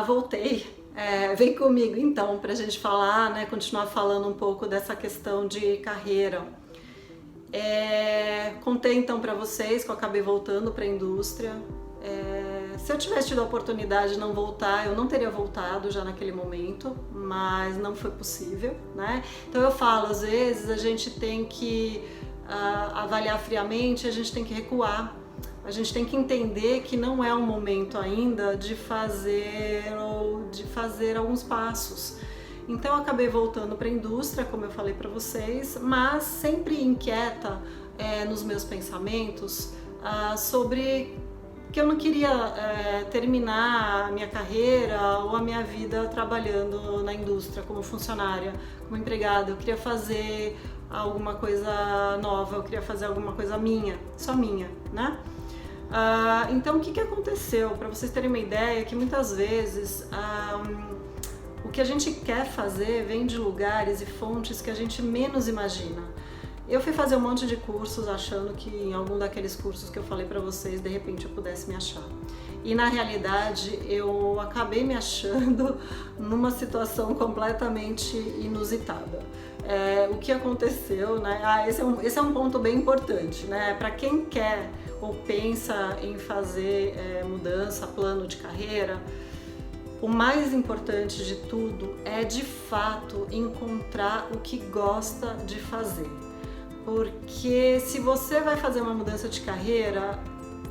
voltei. Vem comigo então pra gente falar, né, continuar falando um pouco dessa questão de carreira. Contei então pra vocês que eu acabei voltando pra indústria. Se eu tivesse tido a oportunidade de não voltar, eu não teria voltado já naquele momento, mas não foi possível, né? Então eu falo, às vezes a gente tem que avaliar friamente, a gente tem que recuar. A gente tem que entender que não é o momento ainda de fazer alguns passos. Então eu acabei voltando para a indústria, como eu falei para vocês, mas sempre inquieta nos meus pensamentos sobre que eu não queria terminar a minha carreira ou a minha vida trabalhando na indústria como funcionária, como empregada. Eu queria fazer alguma coisa nova, eu queria fazer alguma coisa minha, só minha, né? Então o que aconteceu? Para vocês terem uma ideia, que muitas vezes o que a gente quer fazer vem de lugares e fontes que a gente menos imagina. Eu fui fazer um monte de cursos achando que em algum daqueles cursos que eu falei para vocês, de repente eu pudesse me achar. E na realidade eu acabei me achando numa situação completamente inusitada. O que aconteceu, né? Esse é um ponto bem importante, né? Para quem quer ou pensa em fazer mudança, plano de carreira, o mais importante de tudo é de fato encontrar o que gosta de fazer. Porque se você vai fazer uma mudança de carreira,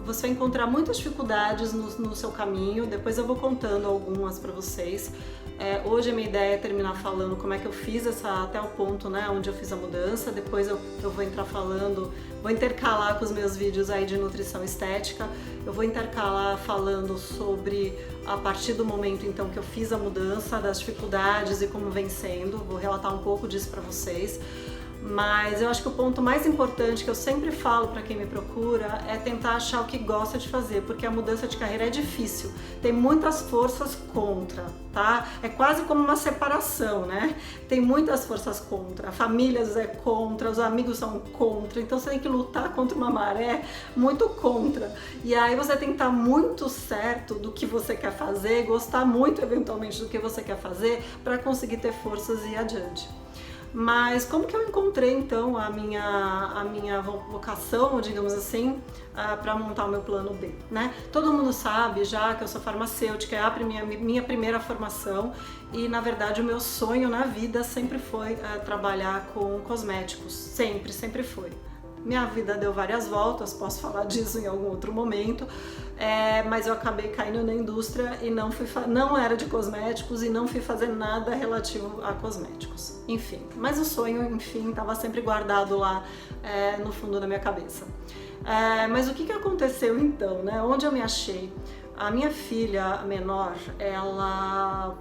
você vai encontrar muitas dificuldades no seu caminho. Depois eu vou contando algumas para vocês. Hoje a minha ideia é terminar falando como é que eu fiz até o ponto, né, onde eu fiz a mudança. Depois eu vou entrar falando, vou intercalar com os meus vídeos aí de nutrição estética. Eu vou intercalar falando sobre a partir do momento então que eu fiz a mudança, das dificuldades e como vem sendo. Vou relatar um pouco disso para vocês. Mas eu acho que o ponto mais importante que eu sempre falo para quem me procura é tentar achar o que gosta de fazer, porque a mudança de carreira é difícil, tem muitas forças contra, tá? É quase como uma separação, né? Tem muitas forças contra, a família é contra, os amigos são contra, então você tem que lutar contra uma maré muito contra. E aí você tem que estar muito certo do que você quer fazer, gostar muito eventualmente do que você quer fazer para conseguir ter forças e ir adiante. Mas como que eu encontrei então a minha vocação, digamos assim, para montar o meu plano B, né? Todo mundo sabe já que eu sou farmacêutica, é a minha primeira formação e na verdade o meu sonho na vida sempre foi trabalhar com cosméticos, sempre foi. Minha vida deu várias voltas, posso falar disso em algum outro momento, mas eu acabei caindo na indústria e não era de cosméticos e não fui fazer nada relativo a cosméticos. Enfim, mas o sonho, enfim, estava sempre guardado lá no fundo da minha cabeça. Mas o que aconteceu então, né? Onde eu me achei? A minha filha menor, ela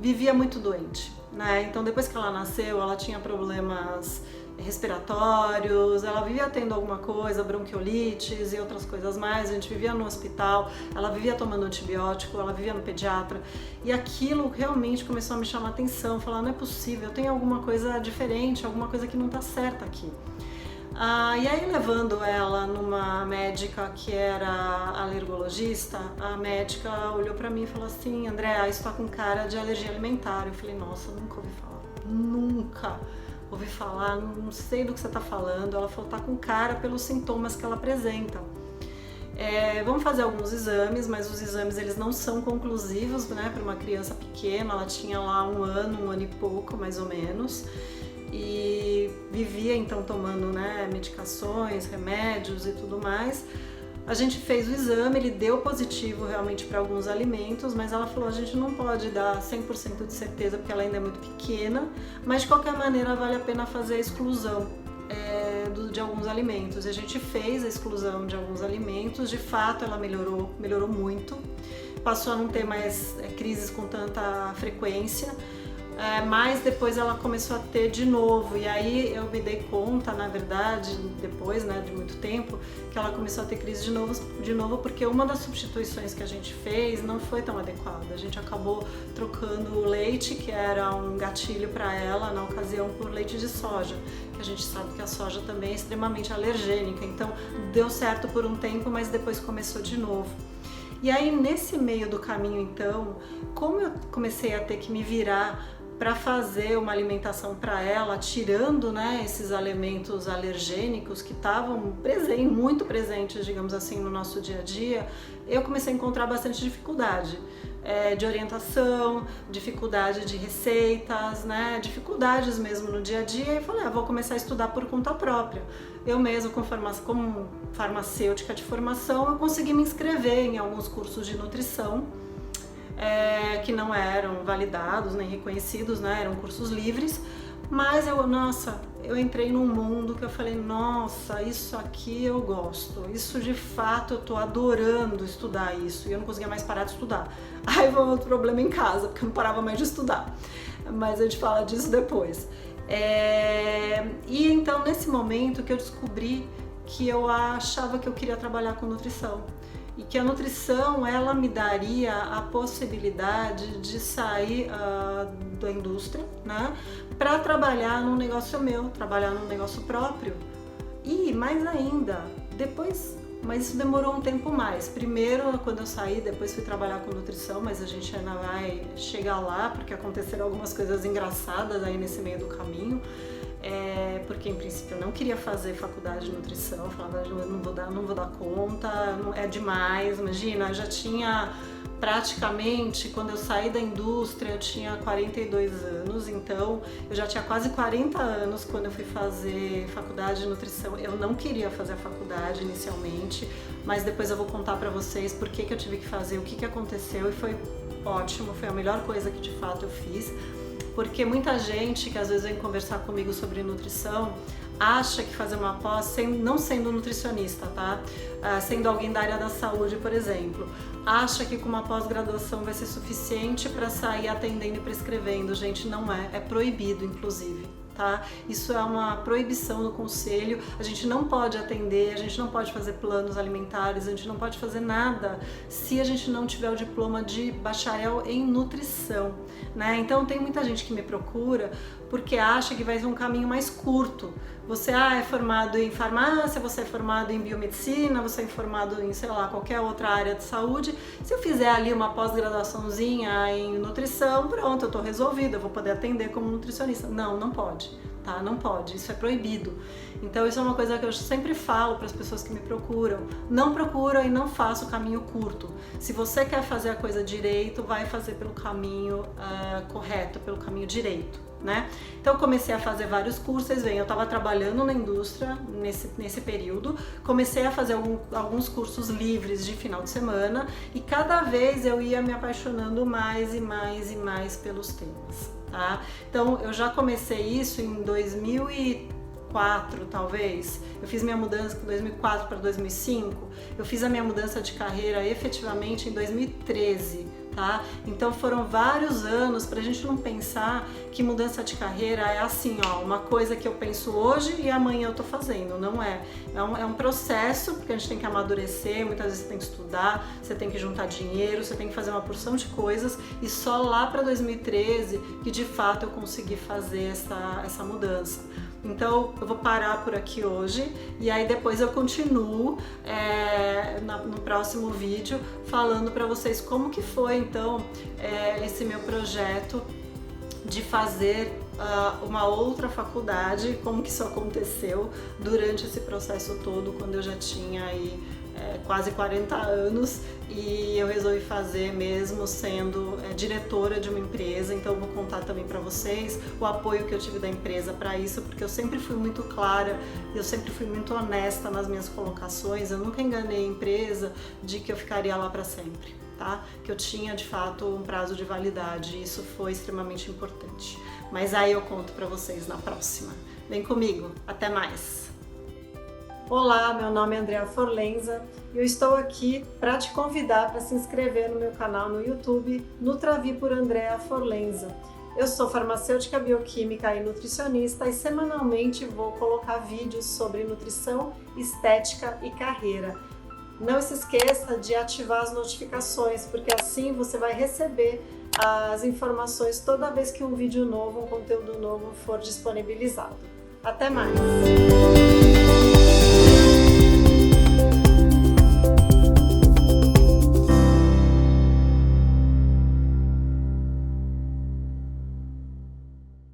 vivia muito doente, né? Então depois que ela nasceu, ela tinha problemas respiratórios, ela vivia tendo alguma coisa, bronquiolites e outras coisas mais, a gente vivia no hospital, ela vivia tomando antibiótico, ela vivia no pediatra e aquilo realmente começou a me chamar a atenção, falar, não é possível, tem alguma coisa diferente, alguma coisa que não tá certa aqui. E aí levando ela numa médica que era alergologista, a médica olhou pra mim e falou assim, Andréa, isso tá com cara de alergia alimentar. Eu falei, nossa, nunca ouvi falar, nunca ouvi falar, não sei do que você está falando. Ela falou, tá com cara pelos sintomas que ela apresenta. Vamos fazer alguns exames, mas os exames eles não são conclusivos, né, para uma criança pequena. Ela tinha lá um ano e pouco, mais ou menos, e vivia então tomando, né, medicações, remédios e tudo mais. A gente fez o exame, ele deu positivo realmente para alguns alimentos, mas ela falou, a gente não pode dar 100% de certeza porque ela ainda é muito pequena, mas de qualquer maneira vale a pena fazer a exclusão de alguns alimentos. E a gente fez a exclusão de alguns alimentos, de fato ela melhorou muito, passou a não ter mais crises com tanta frequência, mas depois ela começou a ter de novo, e aí eu me dei conta, na verdade, depois, né, de muito tempo, que ela começou a ter crise de novo porque uma das substituições que a gente fez não foi tão adequada. A gente acabou trocando o leite, que era um gatilho para ela na ocasião, por leite de soja, que a gente sabe que a soja também é extremamente alergênica, então deu certo por um tempo, mas depois começou de novo. E aí nesse meio do caminho então, como eu comecei a ter que me virar para fazer uma alimentação para ela, tirando, né, esses elementos alergênicos que estavam muito presentes, digamos assim, no nosso dia a dia, eu comecei a encontrar bastante dificuldade de orientação, dificuldade de receitas, né, dificuldades mesmo no dia a dia, e falei, vou começar a estudar por conta própria. Eu mesma, como farmacêutica de formação, eu consegui me inscrever em alguns cursos de nutrição, que não eram validados nem reconhecidos, né? Eram cursos livres, mas eu entrei num mundo que eu falei, nossa, isso aqui eu gosto, isso de fato eu tô adorando estudar isso, e eu não conseguia mais parar de estudar. Aí foi outro problema em casa, porque eu não parava mais de estudar, mas a gente fala disso depois. E então nesse momento que eu descobri que eu achava que eu queria trabalhar com nutrição, e que a nutrição, ela me daria a possibilidade de sair da indústria, né, para trabalhar num negócio meu, trabalhar num negócio próprio. E mais ainda, depois, mas isso demorou um tempo mais. Primeiro, quando eu saí, depois fui trabalhar com nutrição, mas a gente ainda vai chegar lá, porque aconteceram algumas coisas engraçadas aí nesse meio do caminho. Porque em princípio eu não queria fazer faculdade de nutrição, eu falava, não vou dar conta, não, é demais. Imagina, eu já tinha praticamente, quando eu saí da indústria, eu tinha 42 anos, então eu já tinha quase 40 anos quando eu fui fazer faculdade de nutrição. Eu não queria fazer a faculdade inicialmente, mas depois eu vou contar pra vocês por que eu tive que fazer, o que aconteceu, e foi ótimo, foi a melhor coisa que de fato eu fiz. Porque muita gente que às vezes vem conversar comigo sobre nutrição acha que fazer uma pós, não sendo nutricionista, tá? Sendo alguém da área da saúde, por exemplo, acha que com uma pós-graduação vai ser suficiente para sair atendendo e prescrevendo. Gente, não é proibido, inclusive. Tá? Isso é uma proibição do conselho, a gente não pode atender, a gente não pode fazer planos alimentares, a gente não pode fazer nada se a gente não tiver o diploma de bacharel em nutrição, né? Então tem muita gente que me procura porque acha que vai ser um caminho mais curto. Você é formado em farmácia, você é formado em biomedicina, você é formado em, sei lá, qualquer outra área de saúde. Se eu fizer ali uma pós-graduaçãozinha em nutrição, pronto, eu tô resolvida, eu vou poder atender como nutricionista. Não, não pode, tá? Não pode, isso é proibido. Então isso é uma coisa que eu sempre falo para as pessoas que me procuram. Não procura e não faça o caminho curto. Se você quer fazer a coisa direito, vai fazer pelo caminho correto, pelo caminho direito, né? Então eu comecei a fazer vários cursos, vocês veem, eu estava trabalhando na indústria nesse período, comecei a fazer alguns cursos livres de final de semana, e cada vez eu ia me apaixonando mais e mais e mais pelos temas, tá? Então eu já comecei isso em 2004, talvez. Eu fiz minha mudança de 2004 para 2005, eu fiz a minha mudança de carreira efetivamente em 2013, tá? Então foram vários anos pra gente não pensar que mudança de carreira é assim, ó, uma coisa que eu penso hoje e amanhã eu tô fazendo. Não é. É um processo, porque a gente tem que amadurecer, muitas vezes você tem que estudar, você tem que juntar dinheiro, você tem que fazer uma porção de coisas, e só lá para 2013 que de fato eu consegui fazer essa mudança. Então eu vou parar por aqui hoje, e aí depois eu continuo no próximo vídeo falando para vocês como que foi então esse meu projeto de fazer uma outra faculdade, como que isso aconteceu durante esse processo todo, quando eu já tinha aí quase 40 anos, e eu resolvi fazer mesmo sendo diretora de uma empresa. Então eu vou contar também para vocês o apoio que eu tive da empresa para isso, porque eu sempre fui muito clara, eu sempre fui muito honesta nas minhas colocações, eu nunca enganei a empresa de que eu ficaria lá para sempre, tá? Que eu tinha de fato um prazo de validade, e isso foi extremamente importante. Mas aí eu conto para vocês na próxima. Vem comigo, até mais! Olá, meu nome é Andrea Forlenza e eu estou aqui para te convidar para se inscrever no meu canal no YouTube, Nutravi por Andrea Forlenza. Eu sou farmacêutica bioquímica e nutricionista, e semanalmente vou colocar vídeos sobre nutrição, estética e carreira. Não se esqueça de ativar as notificações, porque assim você vai receber as informações toda vez que um vídeo novo, um conteúdo novo for disponibilizado. Até mais!